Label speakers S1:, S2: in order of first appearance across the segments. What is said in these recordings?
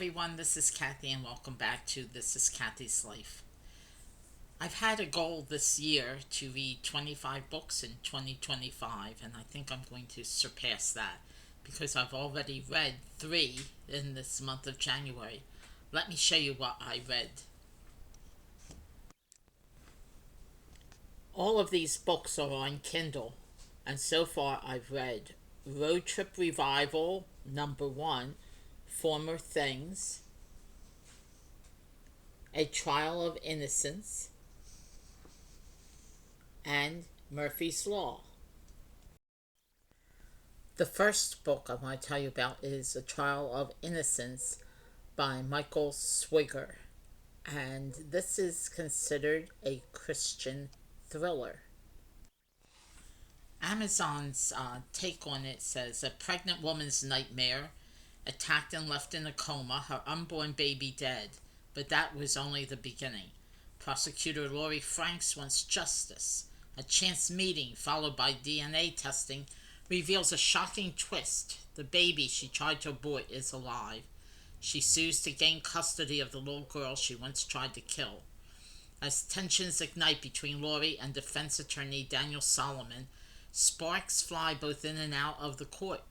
S1: everyone, this is Kathy, and welcome back to This is Kathy's Life. I've had a goal this year to read 25 books in 2025, and I think I'm going to surpass that because I've already read 3 in this month of January. Let me show you what I read. All of these books are on Kindle, and so far I've read Road Trip Revival, number 1, Former Things, A Trial of Innocence, and Murphy's Law. The first book I want to tell you about is A Trial of Innocence by Michael Swiger, and this is considered a Christian thriller. Amazon's take on it says a pregnant woman's nightmare, attacked and left in a coma, her unborn baby dead. But that was only the beginning. Prosecutor Lori Franks wants justice. A chance meeting followed by DNA testing reveals a shocking twist. The baby she tried to abort is alive. She sues to gain custody of the little girl she once tried to kill. As tensions ignite between Lori and defense attorney Daniel Solomon, sparks fly both in and out of the court.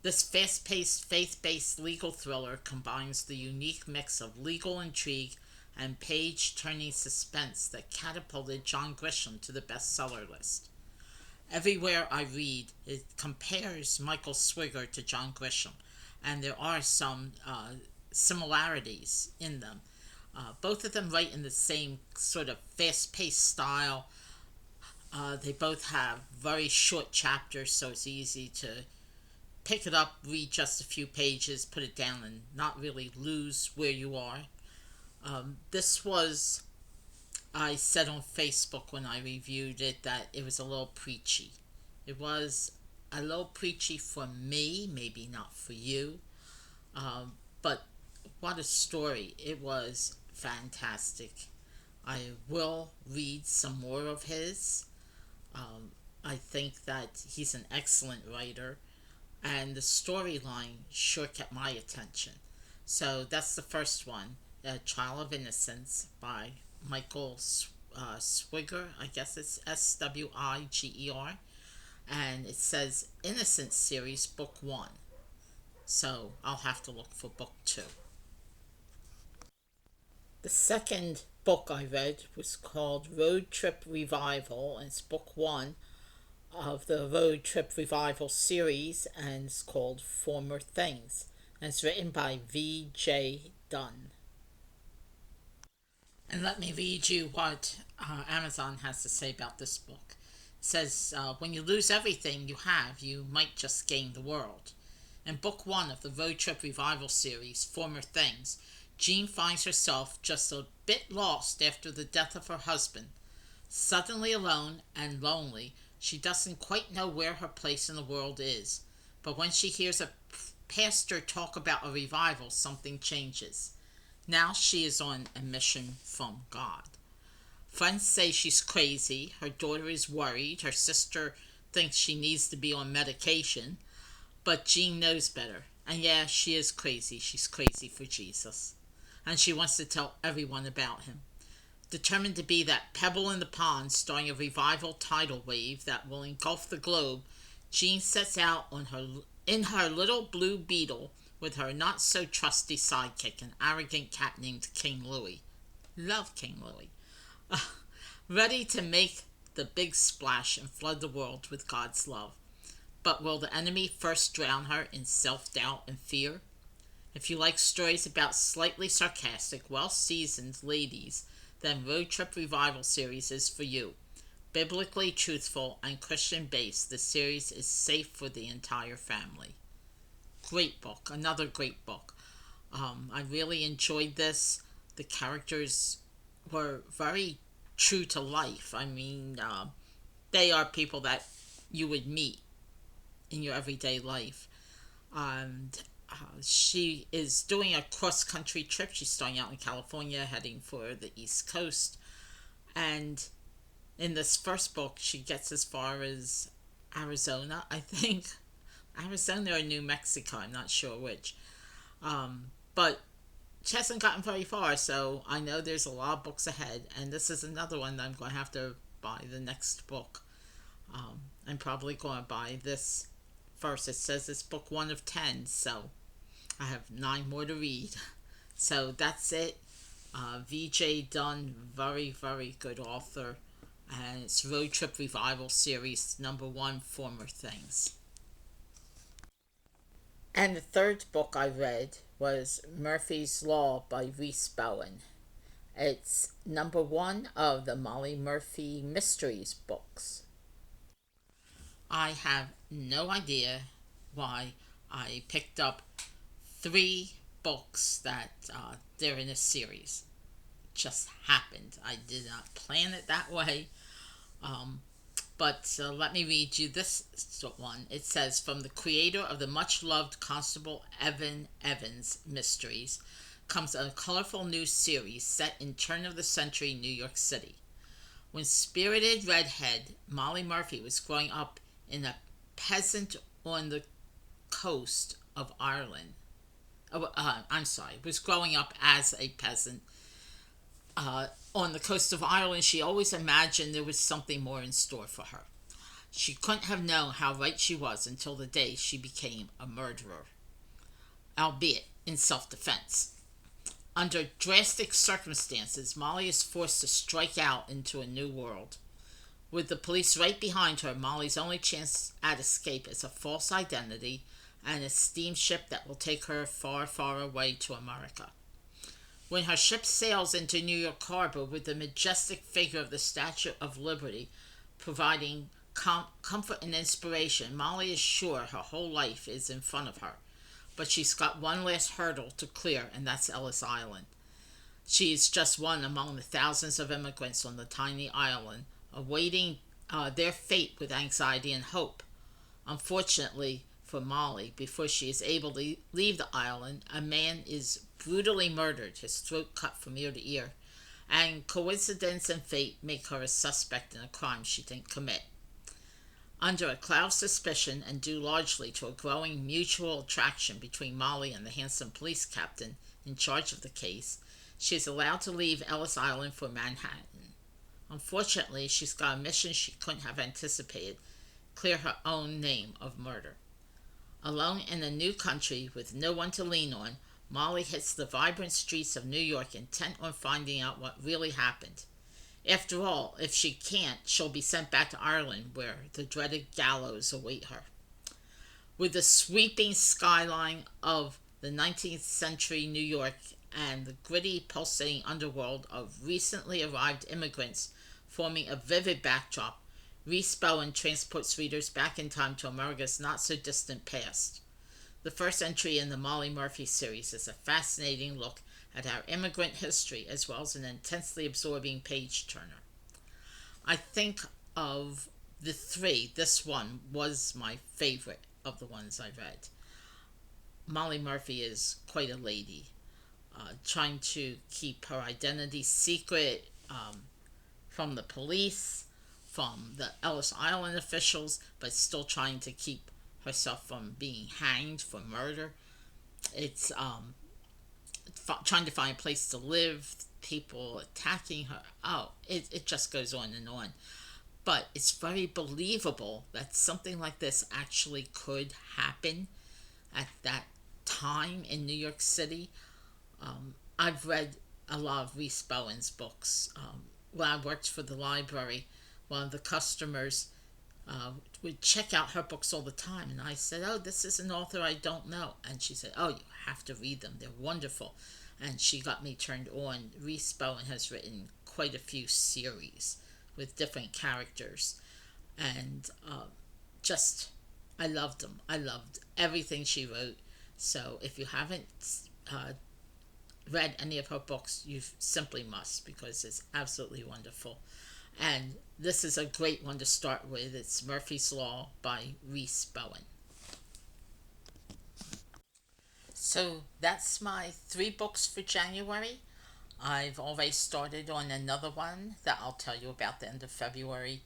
S1: This fast-paced, faith-based legal thriller combines the unique mix of legal intrigue and page-turning suspense that catapulted John Grisham to the bestseller list. Everywhere I read, it compares Michael Swiger to John Grisham, and there are some similarities in them. Both of them write in the same sort of fast-paced style. They both have very short chapters, so it's easy to pick it up, read just a few pages, put it down, and not really lose where you are. This was, I said on Facebook when I reviewed it that it was a little preachy. It was a little preachy for me, maybe not for you. But what a story. It was fantastic. I will read some more of his. I think that he's an excellent writer, and the storyline sure kept my attention. So that's the first one, A Trial of Innocence by Michael Swiger. I guess it's Swiger, and it says Innocence Series Book 1. So I'll have to look for Book 2. The second book I read was called Road Trip Revival, and it's Book 1 of the Road Trip Revival series, and it's called Former Things, and it's written by V.J. Dunn. And let me read you what Amazon has to say about this book. It says, when you lose everything you have, you might just gain the world. In Book 1 of the Road Trip Revival series, Former Things, Jean finds herself just a bit lost after the death of her husband. Suddenly alone and lonely, she doesn't quite know where her place in the world is. But when she hears a pastor talk about a revival, something changes. Now she is on a mission from God. Friends say she's crazy, her daughter is worried, her sister thinks she needs to be on medication, but Jean knows better. And yeah, she is crazy. She's crazy for Jesus. And she wants to tell everyone about him. Determined to be that pebble in the pond starting a revival tidal wave that will engulf the globe, Jean sets out in her little blue Beetle with her not-so-trusty sidekick, an arrogant cat named King Louie. Love King Louie. Ready to make the big splash and flood the world with God's love. But will the enemy first drown her in self-doubt and fear? If you like stories about slightly sarcastic, well-seasoned ladies, then Road Trip Revival series is for you. Biblically truthful and Christian-based, the series is safe for the entire family. Great book. Another great book. I really enjoyed this. The characters were very true to life. I mean, they are people that you would meet in your everyday life. And she is doing a cross-country trip. She's starting out in California, heading for the East Coast. And in this first book, she gets as far as Arizona, I think. Arizona or New Mexico, I'm not sure which. But hasn't gotten very far, so I know there's a lot of books ahead, and this is another one that I'm going to have to buy the next book. I'm probably going to buy this first. It says it's book 1 of 10, so I have 9 more to read. So that's it. VJ Dunn, very, very good author. And it's Road Trip Revival Series #1, Former Things. And the third book I read was Murphy's Law by Rhys Bowen. It's #1 of the Molly Murphy Mysteries books. I have no idea why I picked up 3 books that they're in a series. Just happened. I did not plan it that way. Um, but let me read you this one. It says, from the creator of the much loved Constable Evan Evans mysteries comes a colorful new series set in turn of the century New York City. When spirited redhead Molly Murphy was growing up in a peasant on the coast of Ireland, was growing up as a peasant on the coast of Ireland, she always imagined there was something more in store for her. She couldn't have known how right she was until the day she became a murderer, albeit in self defense. Under drastic circumstances, Molly is forced to strike out into a new world. With the police right behind her, Molly's only chance at escape is a false identity and a steamship that will take her far, far away to America. When her ship sails into New York Harbor with the majestic figure of the Statue of Liberty providing comfort and inspiration, Molly is sure her whole life is in front of her. But she's got one last hurdle to clear, and that's Ellis Island. She is just one among the thousands of immigrants on the tiny island, awaiting their fate with anxiety and hope. Unfortunately for Molly, before she is able to leave the island, a man is brutally murdered, his throat cut from ear to ear, and coincidence and fate make her a suspect in a crime she didn't commit. Under a cloud of suspicion, and due largely to a growing mutual attraction between Molly and the handsome police captain in charge of the case, she is allowed to leave Ellis Island for Manhattan. Unfortunately, she's got a mission she couldn't have anticipated: clear her own name of murder. Alone in a new country with no one to lean on, Molly hits the vibrant streets of New York intent on finding out what really happened. After all, if she can't, she'll be sent back to Ireland where the dreaded gallows await her. With the sweeping skyline of the 19th century New York and the gritty, pulsating underworld of recently arrived immigrants forming a vivid backdrop, Rhys Bowen transports readers back in time to America's not-so-distant past. The first entry in the Molly Murphy series is a fascinating look at our immigrant history as well as an intensely absorbing page-turner. I think of the 3, this one was my favorite of the ones I read. Molly Murphy is quite a lady, trying to keep her identity secret from the police, from the Ellis Island officials, but still trying to keep herself from being hanged for murder. It's trying to find a place to live, people attacking her. Oh, it just goes on and on. But it's very believable that something like this actually could happen at that time in New York City. I've read a lot of Rhys Bowen's books. When I worked for the library, one of the customers would check out her books all the time, and I said, "Oh, this is an author I don't know," and she said, "Oh, you have to read them; they're wonderful," and she got me turned on. Rhys Bowen has written quite a few series with different characters, and just I loved them. I loved everything she wrote. So if you haven't read any of her books, you simply must, because it's absolutely wonderful. And this is a great one to start with. It's Murphy's Law by Rhys Bowen. So that's my 3 books for January. I've already started on another one that I'll tell you about the end of February.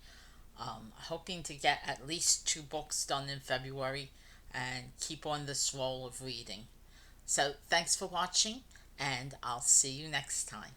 S1: Hoping to get at least 2 books done in February and keep on this roll of reading. So thanks for watching, and I'll see you next time.